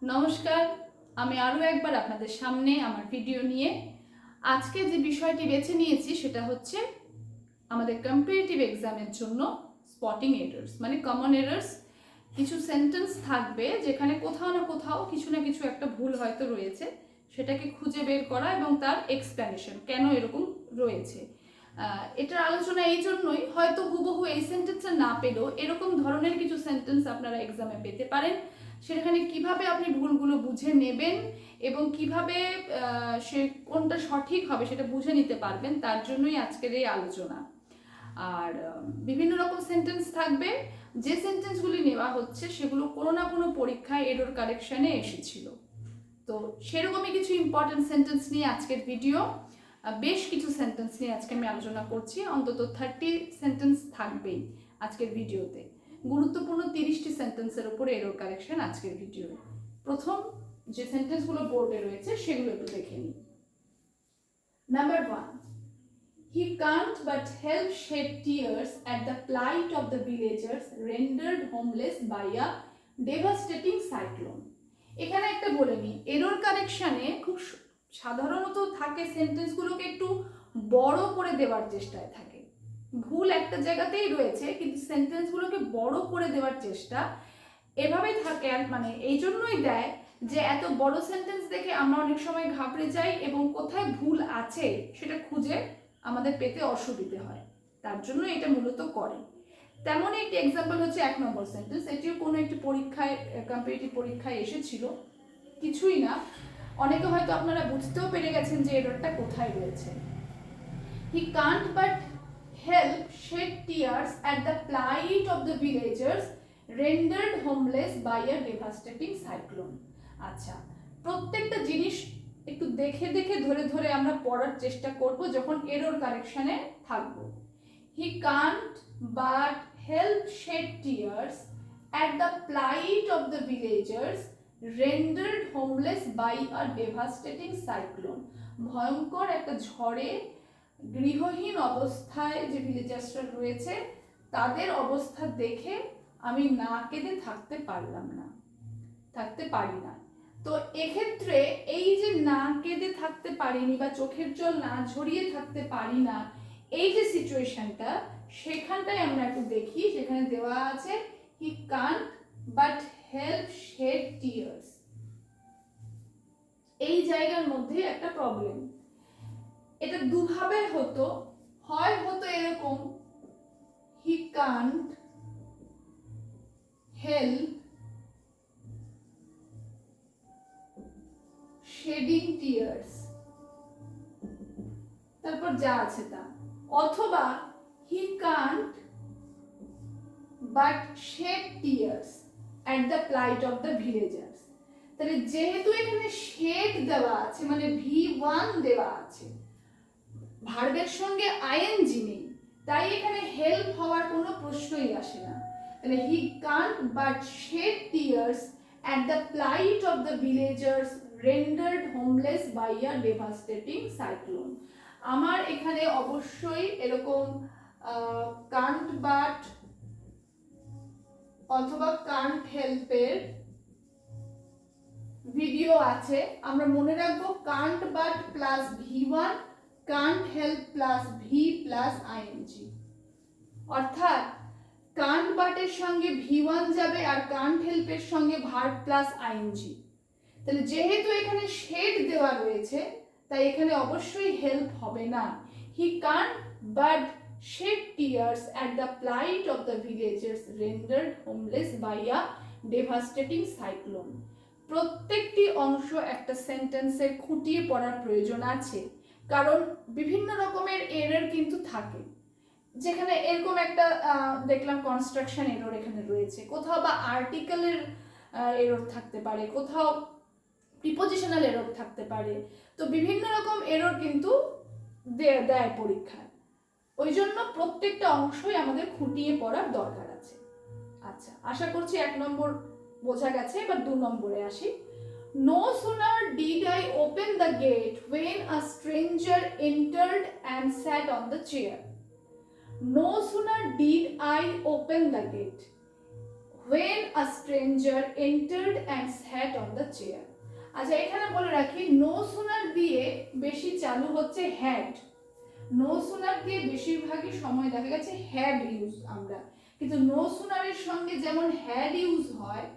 নমস্কার, আমি আরও একবার আপনাদের সামনে আমার ভিডিও নিয়ে আজকে যে বিষয়টি বেছে নিয়েছি সেটা হচ্ছে আমাদের কম্পিটিটিভ এক্সামের জন্য স্পটিং এরার্স, মানে কমন এরার্স। কিছু সেন্টেন্স থাকবে যেখানে কোথাও না কোথাও কিছু না কিছু একটা ভুল হয়তো রয়েছে, সেটাকে খুঁজে বের করা এবং তার এক্সপ্লেনেশন কেন এরকম রয়েছে। এটার আলোচনা এই জন্যই, হয়তো হুবহু এই সেন্টেন্সটা না পেলেও এরকম ধরনের কিছু সেন্টেন্স আপনারা এক্সামে পেতে পারেন। সেখানে কিভাবে আপনি ভুলগুলো বুঝে নেবেন এবং কিভাবে সে কোনটা সঠিক হবে সেটা বুঝে নিতে পারবেন, তার জন্যই আজকের এই আলোচনা। আর বিভিন্ন রকম সেন্টেন্স থাকবে, যে সেন্টেন্সগুলি নেওয়া হচ্ছে সেগুলো কোনো না কোনো পরীক্ষায় এরর কারেকশানে এসেছিল। তো সেরকমই কিছু ইম্পর্টেন্ট সেন্টেন্স নিয়ে আজকের ভিডিও। বেশ কিছু সেন্টেন্স নিয়ে আজকে আমি আলোচনা করছি, অন্তত 30 সেন্টেন্স থাকবেই আজকের ভিডিওতে। গুরুত্বপূর্ণ 30টি সেন্টেন্সের উপরে এরর কারেকশন আজকের ভিডিওতে। প্রথম যে সেন্টেন্সগুলো বোর্ডে রয়েছে সেগুলো একটু দেখে নিই। Number 1, he can't but help shed tears at the plight of the villagers rendered homeless by a devastating cyclone. এখানে একটা বলে নিই, এরর কারেকশানে খুব সাধারণত থাকে সেন্টেন্সগুলোকে একটু বড় করে দেওয়ার চেষ্টায় থাকে। ভুল একটা জায়গাতেই রয়েছে কিন্তু সেন্টেন্সগুলোকে বড় করে দেওয়ার চেষ্টা এভাবেই থাকে। আর মানে এই জন্যই দেয় যে এত বড় সেন্টেন্স দেখে আমরা অনেক সময় ঘাবড়ে যাই এবং কোথায় ভুল আছে সেটা খুঁজে আমাদের পেতে অসুবিধে হয়, তার জন্য এটা মূলত করে। তেমনই একটি এক্সাম্পল হচ্ছে 1 নম্বর সেন্টেন্স। এটিও কোনো একটি পরীক্ষায়, কম্পিটিটিভ পরীক্ষায় এসেছিল। কিছুই না, অনেকে হয়তো আপনারা বুঝতেও পেরে গেছেন যে এররটা কোথায় রয়েছে। He can't but help shed tears at the plight of the villagers rendered homeless by a devastating cyclone. আচ্ছা, প্রত্যেকটা জিনিস একটু দেখে দেখে ধরে ধরে আমরা পড়ার চেষ্টা করব যখন এরর কারেকশনে থাকব। He can't but help shed tears at the plight of the villagers rendered homeless by a devastating cyclone. ভয়ঙ্কর একটা ঝড়ে গৃহহীন অবস্থায় যে ভিলেজার্সরা রয়েছে তাদের অবস্থা দেখে আমি না কেঁদে থাকতে পারি না। তো এক্ষেত্রে এই যে না কেঁদে থাকতে পারিনি বা চোখের জল না ঝরিয়ে থাকতে পারি না, এই যে সিচুয়েশনটা, সেখানটাই আমরা একটু দেখি। সেখানে দেওয়া আছে he can't but help shed tears। এই জায়গার মধ্যে একটা প্রবলেম। এটা দুভাবে হতো, হয় হতো এরকম he can't help shedding tears, তারপর যা আছে তা, অথবা he can't but shed tears at the plight of the villagers। তাহলে যেহেতু এখানে shed দেওয়া আছে, মানে V1 দেওয়া আছে, ভার্বের সঙ্গে আইএনজি নেই, তাই এখানে হেল্প হওয়ার কোনো প্রশ্নই আসে না। তাহলে he can't but shed tears at the plight of the villagers rendered homeless by a devastating cyclone। আমার এখানে অবশ্যই এরকম can't but অথবা can't help এর ভিডিও আছে। আমরা মনে রাখবো can't but plus V1, can't help plus V plus ing, অর্থাৎ can't but এর সঙ্গে V1 যাবে আর can't help এর সঙ্গে ভার্ব প্লাস ing। তাহলে যেহেতু এখানে শেড দেওয়া রয়েছে তাই এখানে অবশ্যই হেল্প হবে না। he can't but shed tears at the plight of the villagers rendered homeless by a devastating cyclone। প্রত্যেকটি অংশ একটা সেন্টেন্সে খুঁটিয়ে পড়ার প্রয়োজন আছে, কারণ বিভিন্ন রকমের এরর কিন্তু থাকে। যেখানে এরকম একটা দেখলাম কনস্ট্রাকশন এরর এখানে রয়েছে, কোথাও বা আর্টিকেলের এরর থাকতে পারে, কোথাও প্রিপোজিশনাল এরর থাকতে পারে। তো বিভিন্ন রকম এরর কিন্তু দেয় পরীক্ষায়, ওই জন্য প্রত্যেকটা অংশই আমাদের খুঁটিয়ে পড়ার দরকার আছে। আচ্ছা, আশা করছি 1 নম্বর বোঝা গেছে। এবার 2 নম্বরে আসি। No sooner did I open the gate when a stranger entered and sat on the chair. No sooner did I open the gate when a stranger entered and sat on the chair. আচ্ছা এখানে বলে রাখি no sooner দিয়ে বেশি চালু হচ্ছে had. No sooner দিয়ে বেশিরভাগই সময় দেখা গেছে হ্যাড ইউজ আমরা, কিন্তু নো সুনারের সঙ্গে যেমন হ্যাড ইউজ হয়,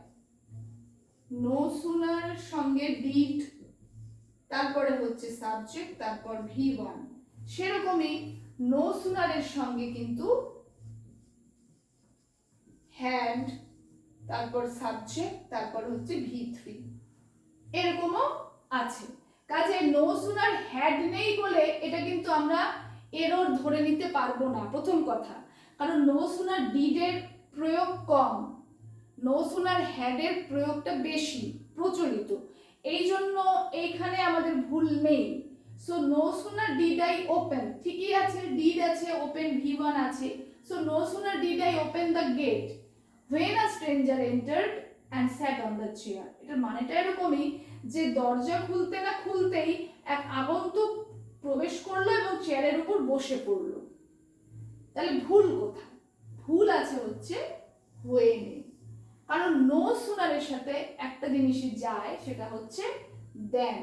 নো সুনারের সঙ্গে ডিড, তারপরে হচ্ছে সাবজেক্ট, তারপর V1, সেরকমই নো সুনারের সঙ্গে কিন্তু হ্যাড, তারপর সাবজেক্ট, তারপর হচ্ছে V3, এরকমও আছে। কাজে নো সুনার হ্যাড নেই বলে এটা কিন্তু আমরা এরর ধরে নিতে পারবো না, প্রথম কথা। কারণ নো সুনার ডিডের প্রয়োগ কম, নো সুনার হ্যাডের প্রয়োগটা বেশি প্রচলিত, এই জন্য এইখানে আমাদের ভুল নেই। So no sooner did I open, ঠিকই আছে, ডিড আছে, ওপেন V1 আছে। So no sooner did I open the gate when a stranger entered and sat on the chair, এটার মানেটা এরকমই যে দরজা খুলতে না খুলতেই এক আগন্তুক প্রবেশ করলো এবং চেয়ারের উপর বসে পড়লো। তাহলে ভুল কোথায়? ভুল আছে হচ্ছে when এ, কারণ নো সুনারের সাথে একটা জিনিসই যায়, সেটা হচ্ছে then,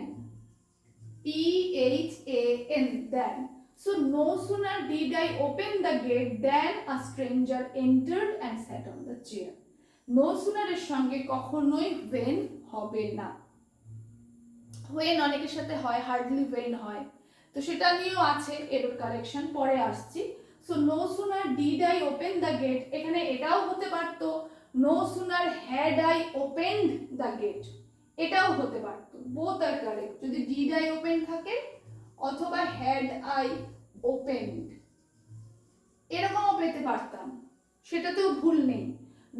PHAN, then. So no sooner did I open the gate than a stranger entered and sat on the chair. No sooner এর সঙ্গে কখনোই when হবে না। when অনেকের সাথে হয়, হার্ডলি when হয়, তো সেটা নিয়েও আছে এরর কারেকশন, পরে আসছি। So no sooner did I open the gate, এখানে এটাও হতে পারতো no sooner had I opened the gate, এটাও হতে পারতো, both are correct যদি did I open থাকে অথবা had I opened, এরকমও পেতে পারতাম, সেটাতেও ভুল নেই।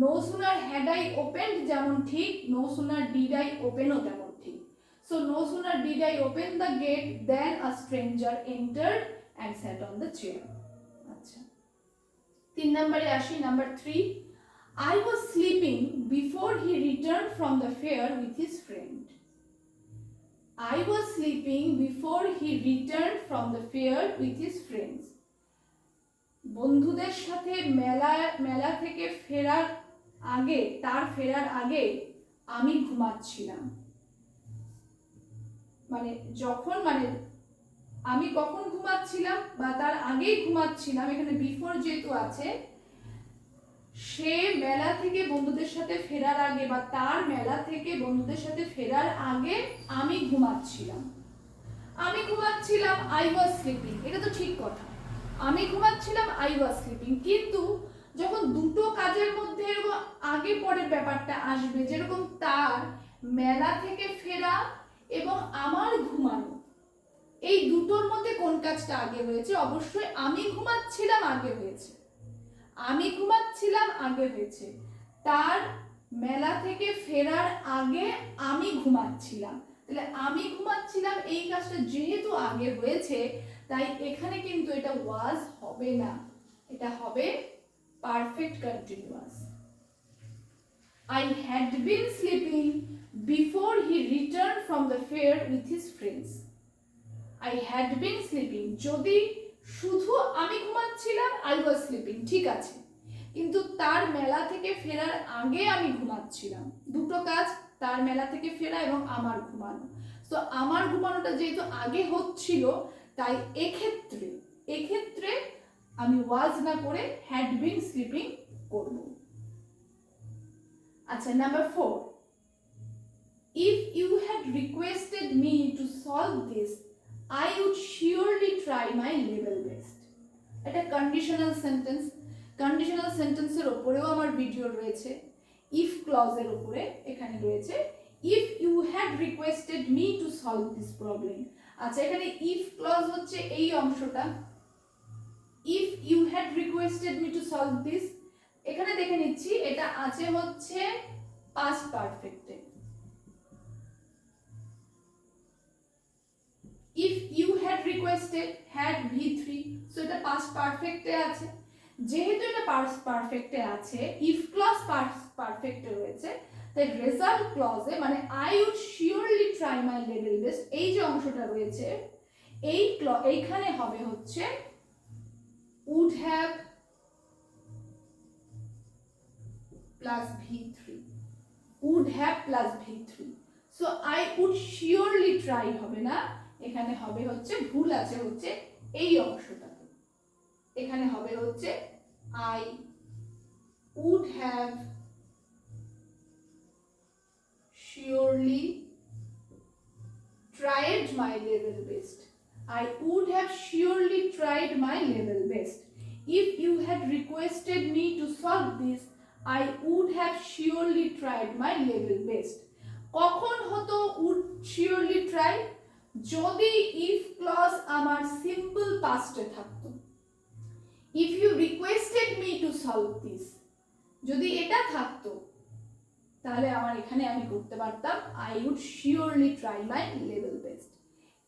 no sooner had I opened যেমন ঠিক, no sooner did I open ও তেমন ঠিক। so no sooner did I open the gate than a stranger entered and sat on the chair। আচ্ছা 3 নম্বরে আসি, number 3, I was sleeping before he returned from the fair with his friend. I was sleeping before he returned from the fair with his friends. বন্ধুদের সাথে মেলা থেকে ফেরার আগে, তার ফেরার আগে আমি ঘুমাচ্ছিলাম। মানে যখন, মানে আমি কখন ঘুমাচ্ছিলাম বা তার আগেই ঘুমাচ্ছিলাম, এখানে বিফোর যেহেতু আছে, সে মেলা থেকে বন্ধুদের সাথে ফেরার আগে বা তার মেলা থেকে বন্ধুদের সাথে ফেরার আগে আমি ঘুমাচ্ছিলাম। আমি ঘুমাচ্ছিলাম, আই ওয়াজ স্লিপিং, এটা তো ঠিক কথা, আমি ঘুমাচ্ছিলাম, আই ওয়াজ স্লিপিং। কিন্তু যখন দুটো কাজের মধ্যে এরকম আগে পরের ব্যাপারটা আসবে, যেরকম তার মেলা থেকে ফেরা এবং আমার ঘুমানো, এই দুটোর মধ্যে কোন কাজটা আগে হয়েছে? অবশ্যই আমি ঘুমাচ্ছিলাম আগে হয়েছে, আমি ঘুমাচ্ছিলাম আগে হয়েছে, তার মেলা থেকে ফেরার আগে আমি ঘুমাচ্ছিলাম। তাহলে আমি ঘুমাচ্ছিলাম এই কাজটা যেহেতু আগে হয়েছে, তাই এখানে কিন্তু এটা ওয়াজ হবে না, এটা হবে perfect continuous. I had been sleeping before he returned from the fair with his friends. I had been sleeping, যদি শুধু আমি ঘুমাচ্ছিলাম, I was sleeping, ঠিক আছে, কিন্তু তার মেলা থেকে ফেরার আগে আমি ঘুমাচ্ছিলাম, দুটো কাজ, তার মেলা থেকে ফেরা এবং আমার ঘুমানো। তো আমার ঘুমানোটা যেহেতু আগে হচ্ছিল, তাই এক্ষেত্রে আমি ওয়াজ না করে হ্যাড বিন স্লিপিং করব। আচ্ছা number 4, if you had requested me to solve this, I would surely try my level best. এটা কন্ডিশনাল সেন্টেন্স, কন্ডিশনাল সেন্টেন্সের উপরেও আমার ভিডিও রয়েছে, ইফ ক্লজের উপরে এখানে রয়েছে if you had requested me to solve this problem। আচ্ছা এখানে if ক্লজ হচ্ছে এই অংশটা, if you had requested me to solve this, এখানে দেখে নিচ্ছি এটা আছে হচ্ছে past perfect A. if you had requested, had V3, so এটা past perfect এ আছে, যেহেতু এটা past perfect এ আছে, if clause past perfect এ রয়েছে, তাই result clause এ মানে I would surely try my level best, এই যে অংশটা রয়েছে এইখানে হবে হচ্ছে would have plus V3, would have plus V3। So I would surely try হবে না, এখানে হবে হচ্ছে ভুল আছে হচ্ছে এই অংশটাতে, এখানে হবে হচ্ছে I would have surely tried my level best, I would have surely tried my level best, if you had requested me to solve this I would have surely tried my level best। কখন হতো would surely try? যদি if clause আমার simple past এ থাকতো। if you requested me to solve this, যদি এটা থাকতো তাহলে আমার এখানে আমি করতে পারতাম I would surely try my level best।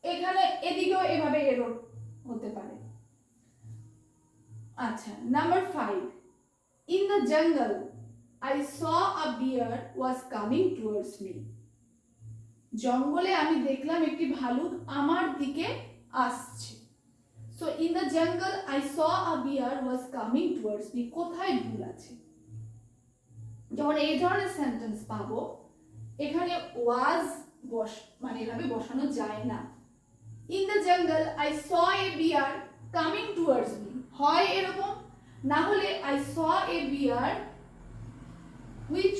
এখানে এদিকেও এভাবে এরর হতে পারে। আচ্ছা, number 5, in the jungle I saw a bear was coming towards me, জঙ্গলে আমি দেখলাম একটি ভালুক আমার দিকে আসছে। So in the jungle I saw a bear was coming towards me, কোথায় ভুল আছে? যখন এই ধরনের সেন্টেন্স পাবো এখানে was মানে এভাবে বসানো যায় না। in the jungle I saw a bear coming towards me, হয় এরকম, না হলে I saw a bear which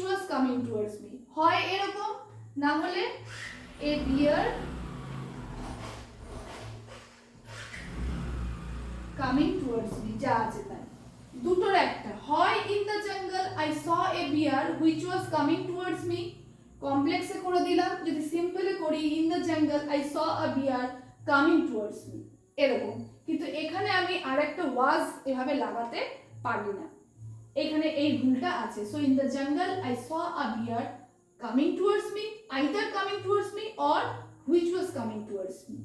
was coming towards me, হয় এরকম, না হলে a bear coming towards me, যা আছে তাই, দুটোর একটা, হয় in the jungle I saw a bear which was coming towards me, কমপ্লেক্সে করে দিলাম, যদি সিম্পলে করি in the jungle I saw a bear coming towards me, এরকম। কিন্তু এখানে আমি আরেকটা was এভাবে লাগাতে পারি না, এখানে এই ভুলটা আছে। So in the jungle I saw a bear coming towards me, either coming towards me or which was coming towards me।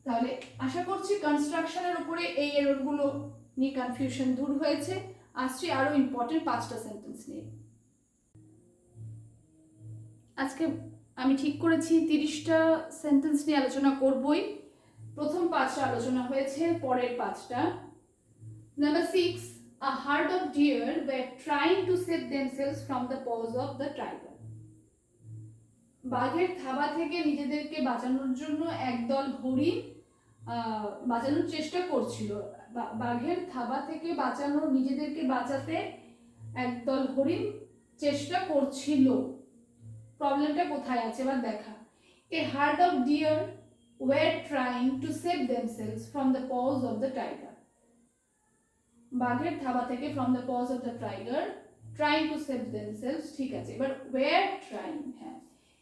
তাহলে আশা করছি কনস্ট্রাকশনের উপরে এই এররগুলো নিয়ে কনফিউশন দূর হয়েছে। আসছি আরো ইম্পর্টেন্ট 5টা সেন্টেন্স নিয়ে। আজকে আমি ঠিক করেছি 30টা সেন্টেন্স নিয়ে আলোচনা করবই। প্রথম 5টা আলোচনা হয়েছে, পরের 5টা। Number 6, a herd of deer were trying to save themselves from the paws of the tiger, বাঘের থাবা থেকে নিজেদেরকে বাঁচানোর জন্য একদল হরিণ বাঁচানোর চেষ্টা করছিল। বাঘের থাবা থেকে নিজেদেরকে বাঁচাতে একদল হরিণ চেষ্টা করছিল। প্রবলেমটা কোথায় আছে এবার দেখা। a herd of deer were trying to save themselves from the paws of the tiger, বাঘের থাবা থেকে from the paws of the tiger, trying to save themselves, ঠিক আছে। এবার were trying, হ্যাঁ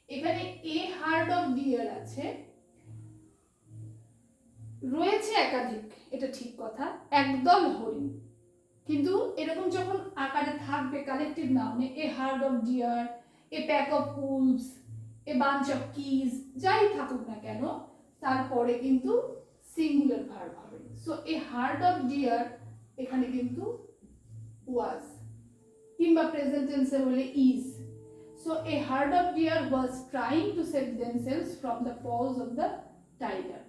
এখানে a herd of deer আছে, রয়েছে একাধিক, এটা ঠিক কথা, একদল হরিণ, কিন্তু এরকম যখন আকারে থাকবে collective নাউনে a herd of deer, a pack of wolves, a bunch of geese, যাই থাকুক না কেন তারপরে কিন্তু সিঙ্গুলার ভার্ব হবে। So a herd of deer এখানে কিন্তু was, কিংবা প্রেজেন্ট টেন্সে হলে is। So a herd of deer was trying to save themselves from the paws of the tiger।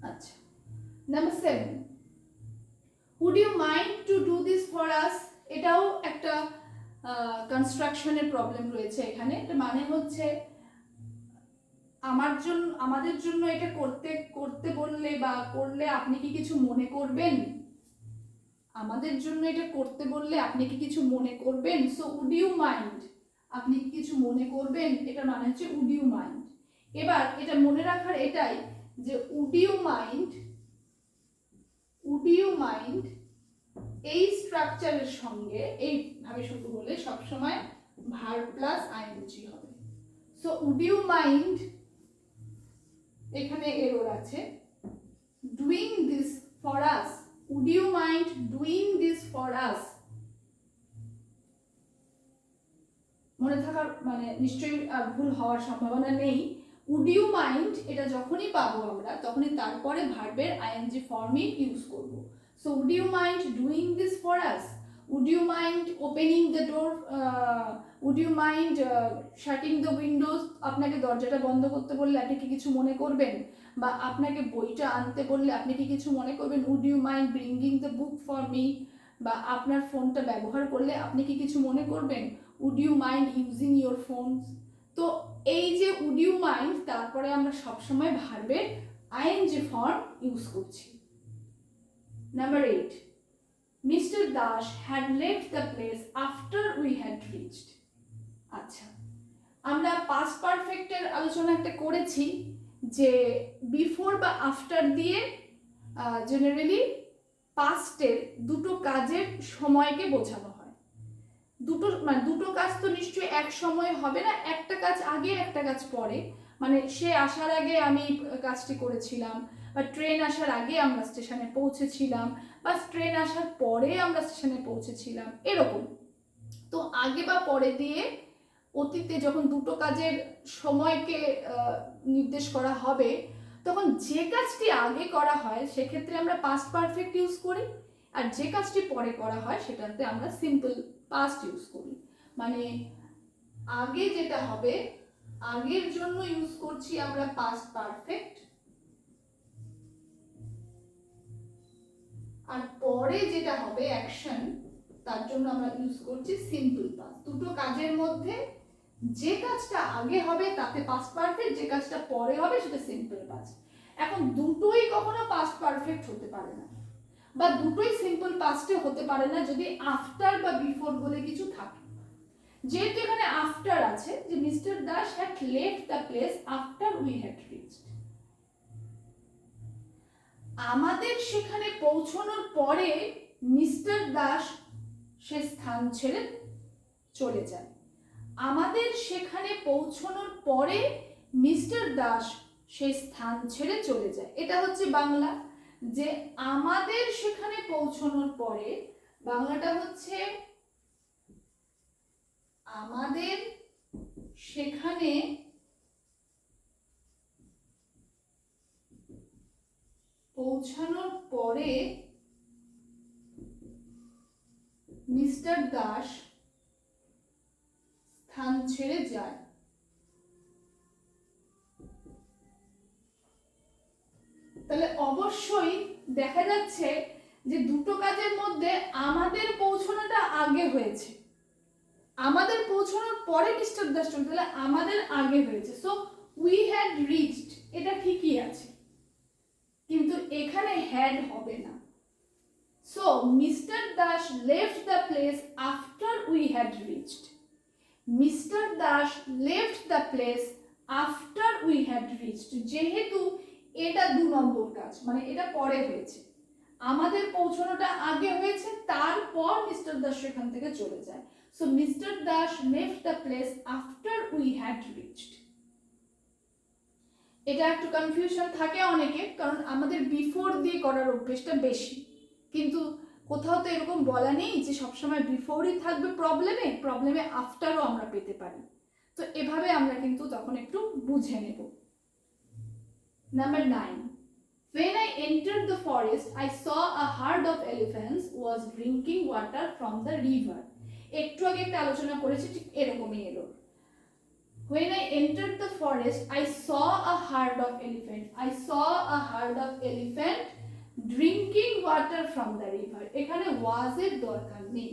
আচ্ছা, number 7, would you mind to do this for us, এটাও একটা কনস্ট্রাকশনের problem রয়েছে এখানে। এটা মানে হচ্ছে আমাদের জন্য এটা করতে বললে বা করলে আপনি কি কিছু মনে করবেন, আমাদের জন্য এটা করতে বললে আপনি কি কিছু মনে করবেন। সো would you mind, আপনি কি কিছু মনে করবেন, এটা মানে হচ্ছে would you mind। এবার এটা মনে রাখার এটাই যে would you mind এই স্ট্রাকচারের সঙ্গে এইভাবে শুরু হলে সবসময় ভার্ব প্লাস আইএনজি হবে। সো would you mind, এখানে এরর আছে, doing this for us, would you mind doing this for us, মনে থাকার মানে নিশ্চয়ই ভুল হওয়ার সম্ভাবনা নেই। would you mind এটা যখনই পাবো আমরা তখনই তারপরে ভার্বের আইএনজি ফর্মে ইউজ করব। So would you mind doing this for us, would you mind opening the door, would you mind shutting the windows, আপনাকে দরজাটা বন্ধ করতে বললে আপনি কি কিছু মনে করবেন, বা আপনাকে বইটা আনতে বললে আপনি কি কিছু মনে করবেন, would you mind bringing the book for me, বা আপনার ফোনটা ব্যবহার করলে আপনি কি কিছু মনে করবেন, would you mind using your phones। তো এই যে would you mind, তারপরে আমরা সবসময় ভার্বের আইএনজি ফর্ম ইউজ করছি। Number 8, Mr. Dash had left the place after we had reached। আচ্ছা, আমরা পাস্ট পারফেক্টের আলোচনা একটা করেছি যে বিফোর বা আফটার দিয়ে জেনারেলি পাস্টের দুটো কাজের সময়কে বোঝানো হয়। দুটো কাজ তো নিশ্চয়ই এক সময় হবে না, একটা কাজ আগে একটা কাজ পরে, মানে সে আসার আগে আমি কাজটি করেছিলাম, বা ট্রেন আসার আগে আমরা স্টেশনে পৌঁছেছিলাম, বা ট্রেন আসার পরে আমরা স্টেশনে পৌঁছেছিলাম, এরকম। তো আগে বা পরে দিয়ে অতীতে যখন দুটো কাজের সময়কে নির্দেশ করা হবে, তখন যে কাজটি আগে করা হয় সেক্ষেত্রে আমরা পাস্ট পারফেক্ট ইউজ করি, আর যে কাজটি পরে করা হয় সেটাতে আমরা সিম্পল পাস্ট ইউজ করি। মানে আগে যেটা হবে আগের জন্য ইউজ করছি আমরা পাস্ট পারফেক্ট, আর পরে যেটা হবে অ্যাকশন, তার জন্য আমরা ইউজ করছি সিম্পল পাস্ট। দুটো কাজের মধ্যে যে কাজটা আগে হবে তাতে পাস্ট পারফেক্ট, যে কাজটা পরে হবে সেটা সিম্পল পাস্ট। এখন দুটোই কখনো পাস্ট পারফেক্ট হতে পারে না, বা দুটোই সিম্পল পাস্টে হতে পারে না যদি আফটার বা বিফোর বলে কিছু থাকে। যেহেতু এখানে আফটার আছে, যে mister Das had left the place after we had reached, আমাদের সেখানে পৌঁছানোর পরে মিস্টার দাস সে স্থান ছেড়ে চলে যায়। আমাদের সেখানে পৌঁছানোর পরে মিস্টার দাস সেই স্থান ছেড়ে চলে যায়, এটা হচ্ছে বাংলা। যে আমাদের সেখানে পৌঁছানোর পরে, বাংলাটা হচ্ছে আমাদের সেখানে পৌঁছানোর পরে মিস্টার দাস স্থান ছেড়ে যায়। তাহলে অবশ্যই দেখা যাচ্ছে যে দুটো কাজের মধ্যে আমাদের পৌঁছানোটা আগে হয়েছে, আমাদের পৌঁছানোর পরে মিস্টার দাস চলে, তাহলে আমাদের আগে হয়েছে। সো উই হ্যাড রিচড, এটা ঠিকই আছে, কিন্তু এখানে হ্যাড হবে না। So mister Das left the place after we had reached, mister Das left the place after we had reached. যেহেতু এটা 2 নম্বর কাজ, মানে এটা পরে হয়েছে, আমাদের পৌঁছানোটা আগে হয়েছে, তারপর মিস্টার দাস সেখান থেকে চলে যায়। So mister Das left the place after we had reached. এটা একটু কনফিউশন থাকে অনেকে, কারণ আমাদের বিফোর দিয়ে করার অভ্যেসটা বেশি, কিন্তু কোথাও তো এরকম বলা নেই যে সবসময় বিফোরই থাকবে প্রবলেমে আফটারও আমরা পেতে পারি। তো এভাবে আমরা কিন্তু তখন একটু বুঝে নেব। Number 9, when I entered the forest I saw a herd of elephants was drinking water from the river। একটু আগে একটা আলোচনা করেছি, ঠিক এরকমই এলো। When I entered the forest I saw a herd of elephant, I saw a herd of elephant drinking water from the river। এখানে was এর দরকার নেই,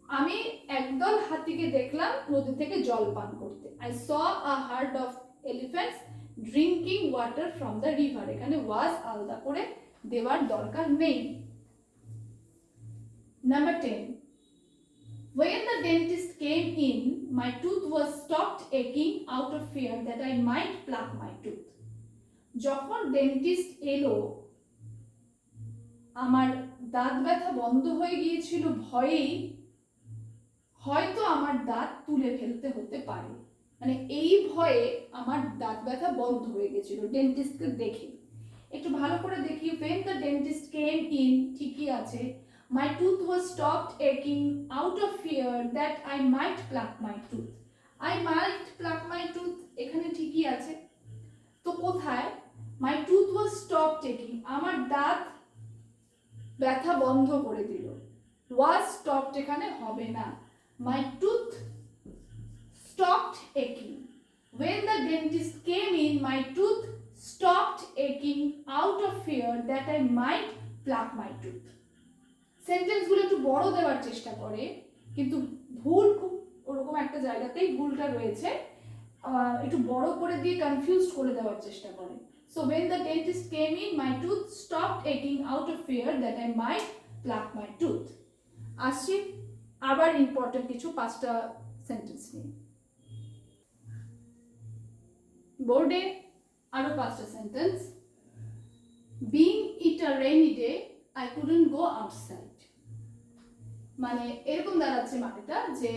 আমি একদল হাতিকে দেখলাম নদী থেকে জল পান করতে। I saw a herd of elephants drinking water from the river, এখানে was আলাদা করে দেওয়ার দরকার নেই। Number 10, when the dentist came in my tooth was stopped aching out of fear that I might pluck my tooth। যখন dentist এলো আমার দাঁত ব্যথা বন্ধ হয়ে গিয়েছিল ভয়েই, হয়তো আমার দাঁত তুলে ফেলতে হতে পারে, মানে এই ভয়ে আমার দাঁত ব্যথা বন্ধ হয়ে গেছিল ডেন্টিস্টকে দেখে। একটু ভালো করে দেখি, when the dentist came in ঠিকই আছে, my tooth was stopped aching out of fear that I might pluck my tooth, I might pluck my tooth এখানে ঠিকই আছে। তো কোথায় my tooth was stopped aching, আমার দাঁত ব্যথা বন্ধ করে দিল, ওয়াজ স্টপড এখানে হবে না। মাই tooth stopped aching. When the dentist came in, my tooth stopped aching out of fear that I might pluck my tooth. সেন্টেন্সগুলো একটু বড় দেওয়ার চেষ্টা করে, কিন্তু ভুল খুব ওরকম একটা জায়গাতেই ভুলটা রয়েছে, একটু বড় করে দিয়ে কনফিউজ করে দেওয়ার চেষ্টা করে। So when the dentist came in, my tooth stopped aching out of fear that I might pluck my tooth. আসছি আবার ইম্পর্টেন্ট কিছু 5টা সেন্টেন্স নিয়ে। বোর্ডে আরো 5টা sentence. Being it a rainy day I couldn't go outside, মানে এরকম দাঁড়াচ্ছে মানেটা যে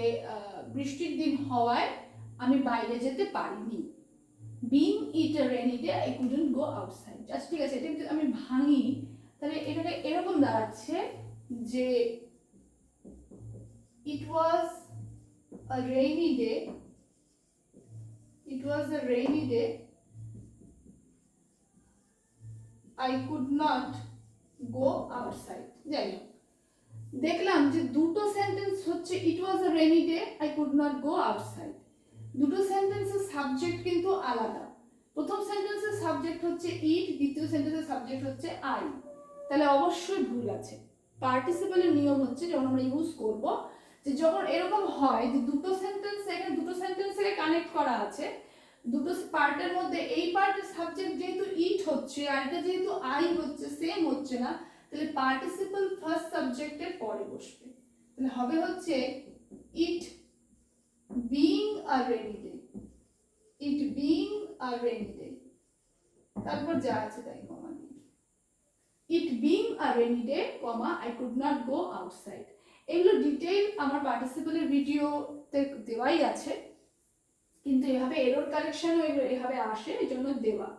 বৃষ্টির দিন হওয়ায় আমি বাইরে যেতে পারিনি। Being it a rainy day I couldn't go outside. আচ্ছা ঠিক আছে, এটা যদি আমি ভাঙি তাহলে এটাকে এরকম দাঁড়াচ্ছে যে it was a rainy day, it was a rainy day I could not go outside. যাই হোক, দেখলাম যে দুটো সেন্টেন্স হচ্ছে it was a rainy day I could not go outside, দুটো সেন্টেন্সের সাবজেক্ট কিন্তু আলাদা। প্রথম সেন্টেন্সের সাবজেক্ট হচ্ছে ইট, দ্বিতীয় সেন্টেন্সের সাবজেক্ট হচ্ছে আই, তাহলে অবশ্যই ভুল আছে। পার্টিসিপেলের নিয়ম হচ্ছে যখন আমরা ইউজ করব, যে যখন এরকম হয় যে দুটো সেন্টেন্স এখানে দুটো সেন্টেন্সকে কানেক্ট করা আছে, দুটো পার্টের মধ্যে এই পার্টের সাবজেক্ট যেহেতু ইট হচ্ছে আর এটা যেহেতু আই হচ্ছে, সেম হচ্ছে না, তাহলে পার্টিসিপল ফার্স্ট সাবজেক্টের পরে বসবে। তাহলে হবে হচ্ছে it being a rainy day, it being a rainy day, তারপর যা আছে তাই কমা দিই। It being a rainy day, comma I could not go outside. এগুলো ডিটেইল আমার পার্টিসিপেলের ভিডিওতে দেওয়াই আছে, কিন্তু এভাবে এরর কারেকশনও এভাবে আসে, এই জন্য দেওয়া।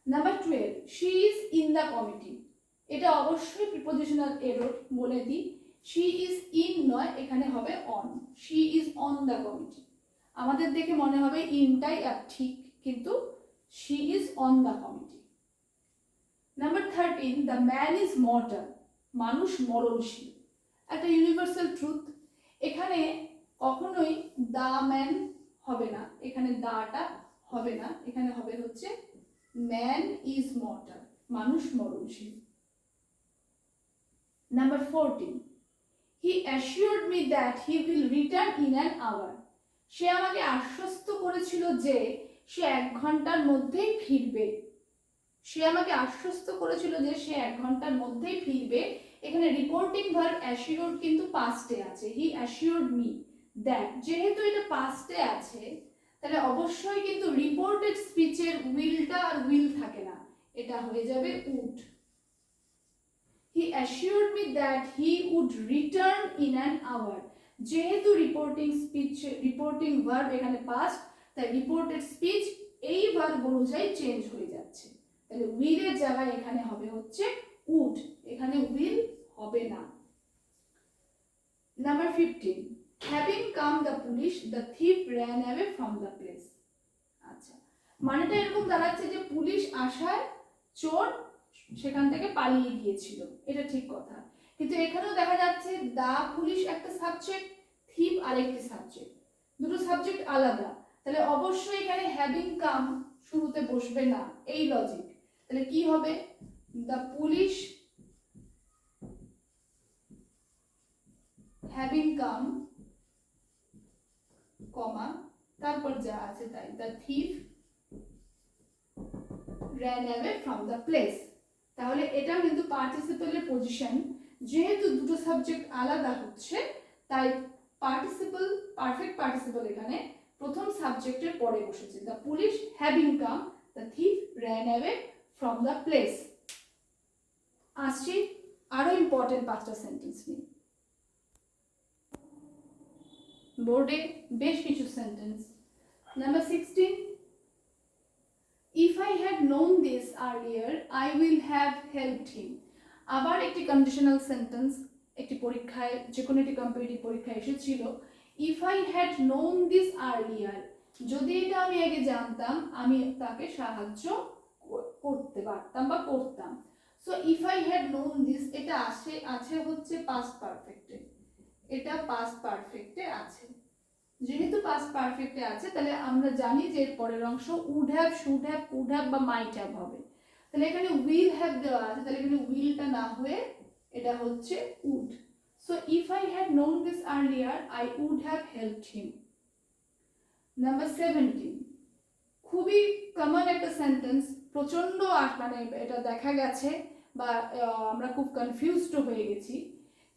Number 12, she is in the committee, এটা অবশ্যই প্রিপোজিশনাল এরর, বলে দিই। শি ইজ ইন নয়, এখানে হবে on, she is on the committee. আমাদের দেখে মনে হবে ইনটাই আর ঠিক, কিন্তু she is on the committee. Number 13, the man is mortal, মানুষ মরণশীল, একটা ইউনিভার্সাল ট্রুথ। এখানে কখনোই দ্য ম্যান হবে না, এখানে দাটা হবে না, এখানে হবে হচ্ছে ম্যান ইজ মর্টাল, মানুষ মরণশীল। Number 14, he assured me that he will return in an hour, সে আমাকে আশ্বস্ত করেছিল যে সে 1 ঘন্টার মধ্যেই ফিরবে, সে আমাকে আশ্বস্ত করেছিল যে সে 1 ঘন্টার মধ্যেই ফিরবে। এখানে রিপোর্টিং ভার্ব অ্যাসিওরড কিন্তু পাস্টে আছে, হি অ্যাসিওরড মি দ্যাট, যেহেতু এটা পাস্টে আছে তাহলে অবশ্যই কিন্তু রিপোর্টেড স্পিচের উইলটা আর উইল থাকে না, এটা হয়ে যাবে would. He assured me that he would return in an hour, যেহেতু রিপোর্টিং স্পিচ রিপোর্টিং ভার্ব এখানে পাস্ট, তাই রিপোর্টেড স্পিচ এই ভার্ব অনুযায়ী চেঞ্জ হয়ে যাচ্ছে, তাহলে উইলের জায়গায় এখানে হবে হচ্ছে উড, এখানে উইল হবে না। Number 15, having come the police the thief ran away from the place. আচ্ছা, মানেটা এরকম দাঁড়াচ্ছে যে পুলিশ আসায় চোর সেখান থেকে পালিয়ে গিয়েছিল, এটা ঠিক কথা, কিন্তু এখানেও দেখা যাচ্ছে দা পুলিশ একটা সাবজেক্ট, থিফ আরেকটি সাবজেক্ট, দুটো সাবজেক্ট আলাদা, তাহলে অবশ্যই এখানে হ্যাভিং কাম শুরুতে বসবে না, এই লজিক। তাহলে কি হবে, দ্য পুলিশ হ্যাভিং কাম, কমা তারপর যা আছে তাই, the thief ran away from the place। তাহলে এটাও কিন্তু পার্টিসিপেলের পজিশন, যেহেতু দুটো সাবজেক্ট আলাদা হচ্ছে তাই পার্টিসিপল পারফেক্ট পার্টিসিপল এখানে প্রথম সাবজেক্টের পরে বসেছে, the police having come the thief ran away from the place। আসছি আরো ইম্পর্টেন্ট 5টা সেন্টেন্স নিয়ে। বোর্ডে বেশ কিছু sentence. Number 16, if I had known this earlier I will have helped him। আবার একটি কন্ডিশনাল সেন্টেন্স, একটি পরীক্ষায়, যে কোনো একটি কম্পিটিটিভ পরীক্ষায় এসেছিল, if I had known this earlier, যদি এটা আমি আগে জানতাম আমি তাকে সাহায্য করতে পারতাম বা করতাম। So if I had known this, এটা আছে হচ্ছে পাস্ট পারফেক্টে, এটা পাস্ট পারফেক্টে আছে। যেহেতু পাস্ট পারফেক্টে আছে তাহলে আমরা জানি যে এর পরের অংশ would have, should have, could have বা মাইট হ্যাভ হবে। তাহলে এখানে উইল হ্যাভ দেওয়া আছে, তাহলে এখানে উইলটা না হয়ে এটা হচ্ছে would. So if I had known this earlier I would have helped him. Number 17, খুবই কমন একটা সেন্টেন্স, প্রচন্ড মানে এটা দেখা গেছে বা আমরা খুব কনফিউজড হয়ে গেছি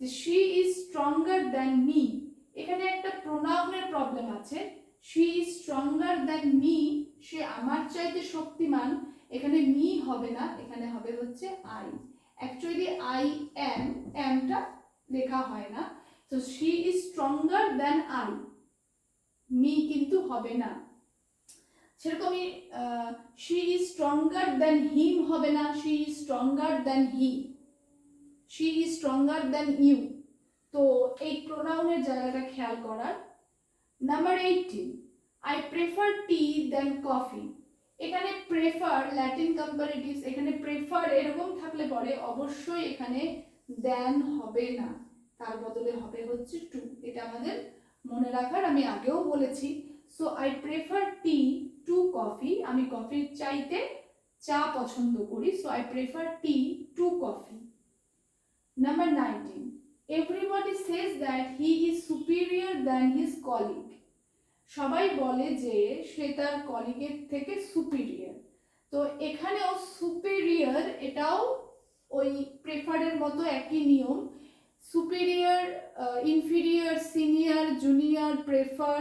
যে she is stronger than me. এখানে একটা প্রোনাউনের প্রবলেম আছে। She is stronger than me, সে আমার চাইতে শক্তিমান। এখানে মি হবে না, এখানে হবে হচ্ছে আই। অ্যাকচুয়ালি আই এমটা লেখা হয় না। তো she is stronger than I, me কিন্তু হবে না। সেরকমই she is stronger than him হবে না, she is stronger than he, she is stronger than you. তো এই প্রোনাউনের জায়গাটা খেয়াল করার। Number 18, I prefer tea than coffee. এখানে প্রেফার ল্যাটিন কম্পারেটিভস, এখানে প্রেফার এরকম থাকলে পরে অবশ্যই এখানে দ্যান হবে না, তার বদলে হবে হচ্ছে টু। এটা আমাদের মনে রাখার, আমি আগেও বলেছি। So I prefer T to coffee, আমি কফির চাইতে চা পছন্দ করি। So I prefer T to coffee. Number 19, everybody says that he is superior than his colleague. সবাই বলে যে সে তার কলিগের থেকে সুপিরিয়র। তো এখানেও সুপিরিয়র, এটাও ওই প্রেফারের মতো একই নিয়ম। Superior, inferior, senior, junior, prefer,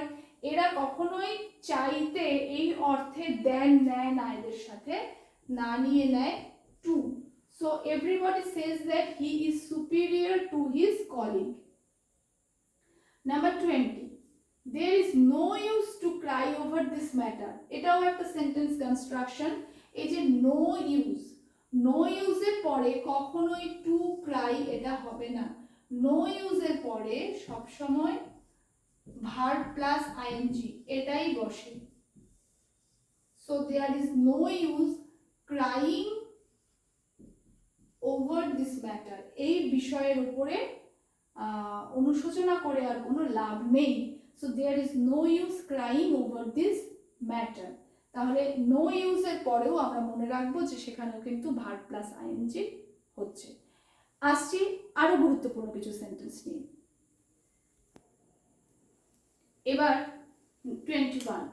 এরা কখনোই চাইতে এই অর্থে দেন নেয় না, এদের সাথে না নিয়ে নেয় to. So everybody says that he is superior to his colleague. Number 20, there is no use to cry over this matter. এটাও একটা সেন্টেন্স কনস্ট্রাকশন। এই যে নো ইউজ, নো ইউজের পরে কখনোই টু ক্রাই এটা হবে না। নো ইউজের পরে সবসময় ভার্ব প্লাস আইএনজি এটাই বসে। So there is no use crying over this matter. এই বিষয়ের উপরে অনুশোচনা করে আর কোনো লাভ নেই। So there is no use crying over this matter. তাহলে নো ইউজের পরেও আমরা মনে রাখবো যে সেখানেও কিন্তু ভার্ব প্লাস আইএনজি হচ্ছে। আসছি আরো গুরুত্বপূর্ণ কিছু সেন্টেন্স নিয়ে। এবার 21,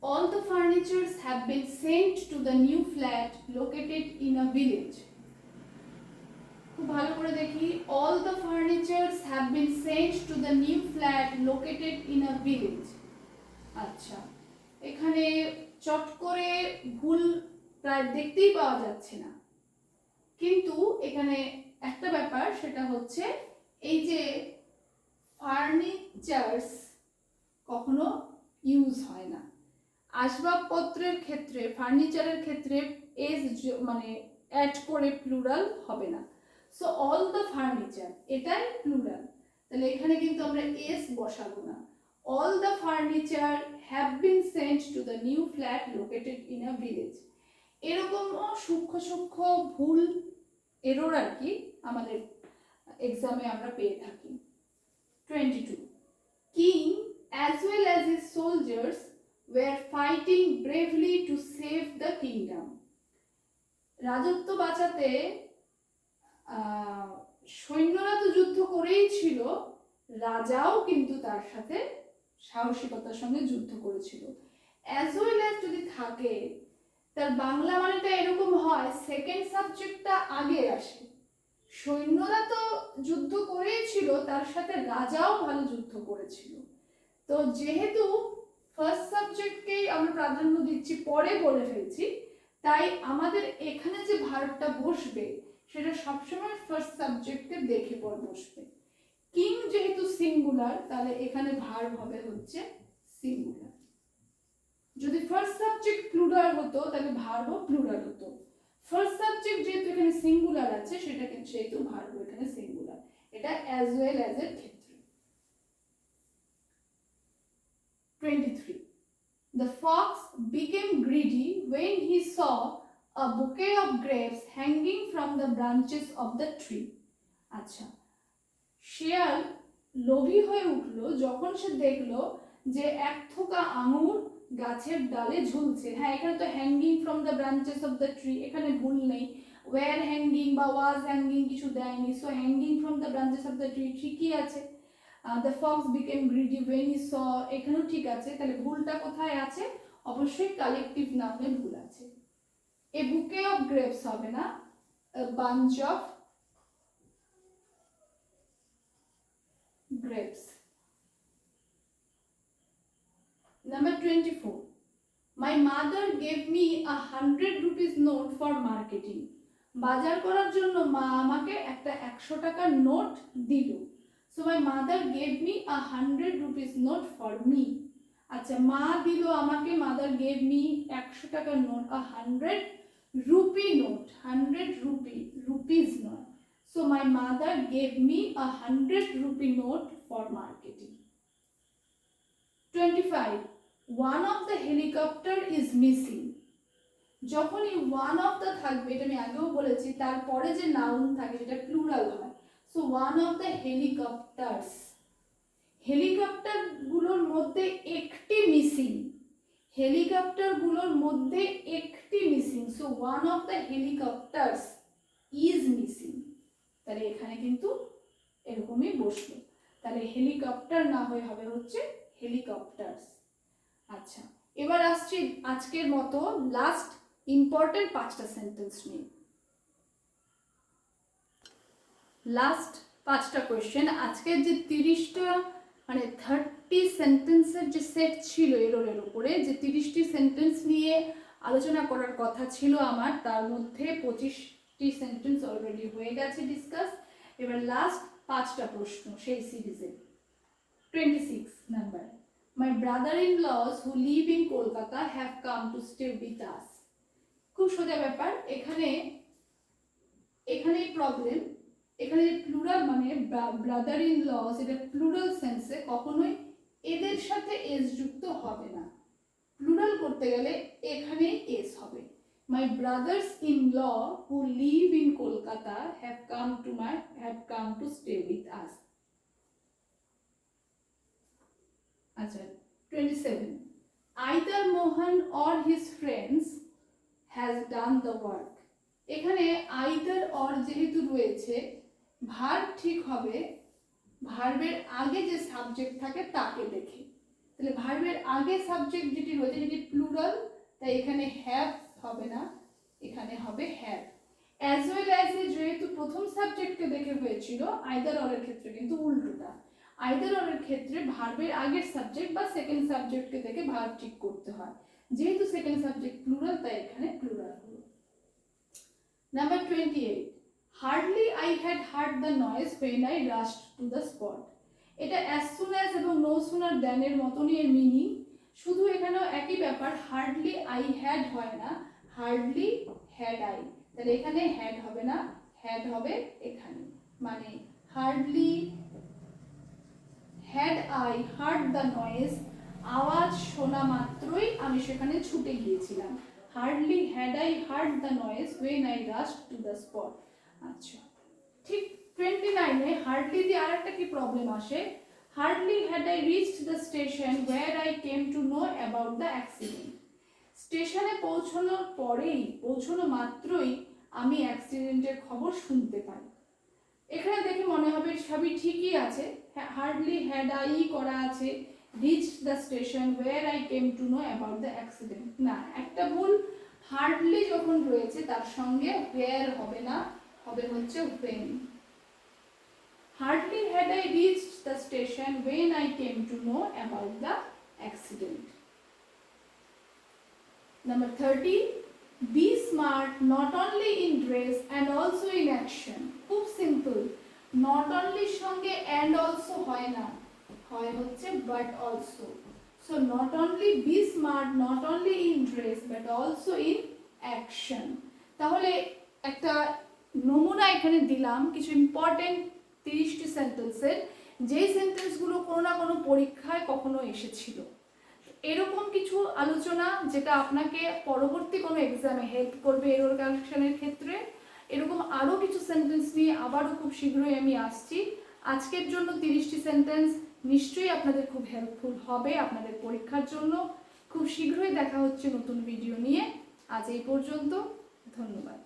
all the furnitures have been sent to the new flat located in a village. খুব ভালো করে দেখি, all the furnitures have been sent to the new flat located in a village. আচ্ছা, এখানে চট করে ভুল প্রায় দেখতেই পাওয়া যাচ্ছে না, কিন্তু এখানে একটা ব্যাপার, সেটা হচ্ছে এই যে ফার্নিচার্স কখনো ইউজ হয় না। আসবাবপত্রের ক্ষেত্রে, ফার্নিচারের ক্ষেত্রে এস মানে অ্যাড করে প্লুরাল হবে না। সো অল দ্য ফার্নিচার এটাই প্লুরাল, তাহলে এখানে কিন্তু আমরা এস বসাবো না। All the furniture have been sent to the new flat located in a village. এরকম সূক্ষ্ম সূক্ষ্ম ভুল, এরর আর কি আমাদের এক্সামে আমরা পেয়ে থাকি। 22, king as well as his soldiers were fighting bravely to save the kingdom. রাজত্ব বাঁচাতে সৈন্যরা তো যুদ্ধ করেই ছিল, রাজাও কিন্তু তার সাথে সাহসিকতার সঙ্গে যুদ্ধ করেছিল। as well as যদি থাকে তার বাংলা মানেটা এরকম হয়, সেকেন্ড সাবজেক্টটা আগে আসে। সৈন্যরা তো যুদ্ধ করেই ছিল, তার সাথে রাজাও ভালো যুদ্ধ করেছিল। তো যেহেতু ফার্স্ট সাবজেক্টকেই আমরা প্রাধান্য দিচ্ছি, পরে বলে ফেলছি, তাই আমাদের এখানে যে ভার্বটা বসবে সেটা সবসময় ফার্স্ট সাবজেক্টে দেখে পর বসবে। কিং যেহেতু সিঙ্গুলার, তাহলে এখানে ভার্ব হবে হচ্ছে সিঙ্গুলার। যদি ফার্স্ট সাবজেক্ট প্লুরাল হতো তাহলে ভার্বও প্লুরাল হতো। ফার্স্ট সাবজেক্ট যেহেতু এখানে সিঙ্গুলার আছে, সেটা কিন্তু সেহেতু ভার্ব এখানে সিঙ্গুলার। এটা অ্যাজ ওয়েল অ্যাজ এর ক্ষেত্রে। 23, the fox became greedy when he saw a bouquet of grapes hanging from the branches of the tree. আচ্ছা, শিয়াল লোভী হয়ে উঠলো যখন সে দেখলো যে এক থোকা আঙুর গাছের ডালে ঝুলছে। হ্যাঁ, এখানে তো hanging from the branches of the tree, এখানে ভুল নেই, ওয়্যার হ্যাঙ্গিং বা ওয়াজ হ্যাঙ্গিং কিছু দেয়নি, so hanging from the branches of the tree ঠিকই আছে। The fox became greedy when he saw, এখানেও ঠিক আছে। তাহলে ভুলটা কোথায় আছে? অবশ্যই কালেকটিভ নাউনে ভুল আছে। এ বুকে অফ গ্রেপস হবে না, a bunch of grapes. Number 24. My mother gave me a 100 rupees note for marketing. বাজার করার জন্য মা আমাকে একটা 100 টাকার নোট দিল। So my mother gave me a 100 rupees note for me. আচ্ছা, মা দিল আমাকে, mother gave me 100 টাকার note, a 100 rupee note, 100 rupees note. So my mother gave me a 100 rupee note for marketing. 25. One of the helicopter is missing. যখনই one of the থাকবে, এটা আমি আগেও বলেছি, তারপরে যে নাউন থাকে সেটা প্লুরাল হয়। So one of the helicopters, helicopter গুলোর মধ্যে একটি মিসিং, হেলিকপ্টার গুলোর মধ্যে একটি missing, so one of the helicopters is missing। তাহলে এখানে কিন্তু এরকমই বসলো, তাহলে হেলিকপ্টার না হয়ে হবে হচ্ছে হেলিকপ্টার্স। আচ্ছা, এবার আসছি আজকের মতো লাস্ট ইম্পর্টেন্ট 5টা সেন্টেন্স নিয়ে। লাস্ট 5টা কোয়েশ্চেন। আজকের যে 30টা মানে 30 সেন্টেন্সের যে সেট ছিল এরোরের উপরে, যে 30টি সেন্টেন্স নিয়ে আলোচনা করার কথা ছিল আমার, তার মধ্যে 25টি সেন্টেন্স অলরেডি হয়ে গেছে ডিসকাস। এবার লাস্ট 5টা প্রশ্ন সেই সিরিজে। 26 number, My brother-in-laws who live in Kolkata have come to stay with us. খুব সোজা ব্যাপার। এখানে প্রবলেম, এখানে প্লুরাল মানে ব্রাদার ইন লস, এটা প্লুরাল সেন্সে কখনোই এদের সাথে এস যুক্ত হবে না। প্লুরাল করতে গেলে এখানে এস হবে। My brothers-in-law who live in Kolkata have come to stay with us. আচ্ছা, 27. Either Mohan or his friends has done the work. এখানে either or যেহেতু রয়েছে, ভার্ব ঠিক হবে ভার্বের আগে যে সাবজেক্ট থাকে তাকে দেখে। তাহলে ভার্বের আগে সাবজেক্ট যেটি রয়েছে যেটি প্লুরাল, তাই এখানে হ্যাভ হবে না, এখানে হবে have. As well as a যেহেতু প্রথম সাবজেক্টকে দেখে হয়েছিল, আইদার অর এর ক্ষেত্রে কিন্তু উল্টোটা। আইদার অর এর ক্ষেত্রে ভার্বের আগের সাবজেক্ট বা সেকেন্ড সাবজেক্টকে দেখে ভার্ব ঠিক করতে হয়। যেহেতু সেকেন্ড সাবজেক্ট প্লুরাল, তাই এখানে প্লুরাল হলো। Number 28. Hardly I had heard the noise when I rushed to the spot. এটা as soon as এবং no sooner than এর মতনই এর মিনিং, শুধু এখানেও একই ব্যাপার, হার্ডলি আই হ্যাড হয় না, হার্ডলি হ্যাড আই। তাহলে এখানে হ্যাড হবে না, হ্যাড হবে এখানে। মানে hardly had I heard the noise, আওয়াজ শোনা মাত্রই আমি সেখানে ছুটে গিয়েছিলাম। Hardly had I heard the noise when I rushed to the spot. আচ্ছা, ঠিক 29-এ হার্ডলি দিয়ে আরেকটা কি প্রবলেম আসে, hardly had I reached the station where I came to know about the accident. স্টেশনে পৌঁছানো মাত্রই আমি অ্যাক্সিডেন্টের খবর শুনতে পাই। এখানে দেখে মনে হবে সবই ঠিকই আছে, হার্ডলি হ্যাড আই করা আছে, reach the station where I came to know about the accident. না, একটা ভুল, হার্ডলি যখন রয়েছে তার সঙ্গে ওয়্যার হবে না, হবে হচ্ছে when. Hardly had I reached the station when I came to know about the accident. Number 30. Be smart not only in dress and also in action. খুব সিম্পল, not only সঙ্গে and also হয় না, হয় হচ্ছে but also. So not only be smart not only in dress but also in action. তাহলে একটা নমুনা এখানে দিলাম কিছু ইম্পর্টেন্ট 30টি সেন্টেন্সের, যেই সেন্টেন্সগুলো কোনো না কোনো পরীক্ষায় কখনো এসেছিল। এরকম কিছু আলোচনা যেটা আপনাকে পরবর্তী কোনো এক্সামে হেল্প করবে এরর কারেকশনের ক্ষেত্রে, এরকম আরও কিছু সেন্টেন্স নিয়ে আবারও খুব শীঘ্রই আমি আসছি। আজকের জন্য 30টি সেন্টেন্স নিশ্চয়ই আপনাদের খুব হেল্পফুল হবে আপনাদের পরীক্ষার জন্য। খুব শীঘ্রই দেখা হচ্ছে নতুন ভিডিও নিয়ে। আজ এই পর্যন্ত, ধন্যবাদ।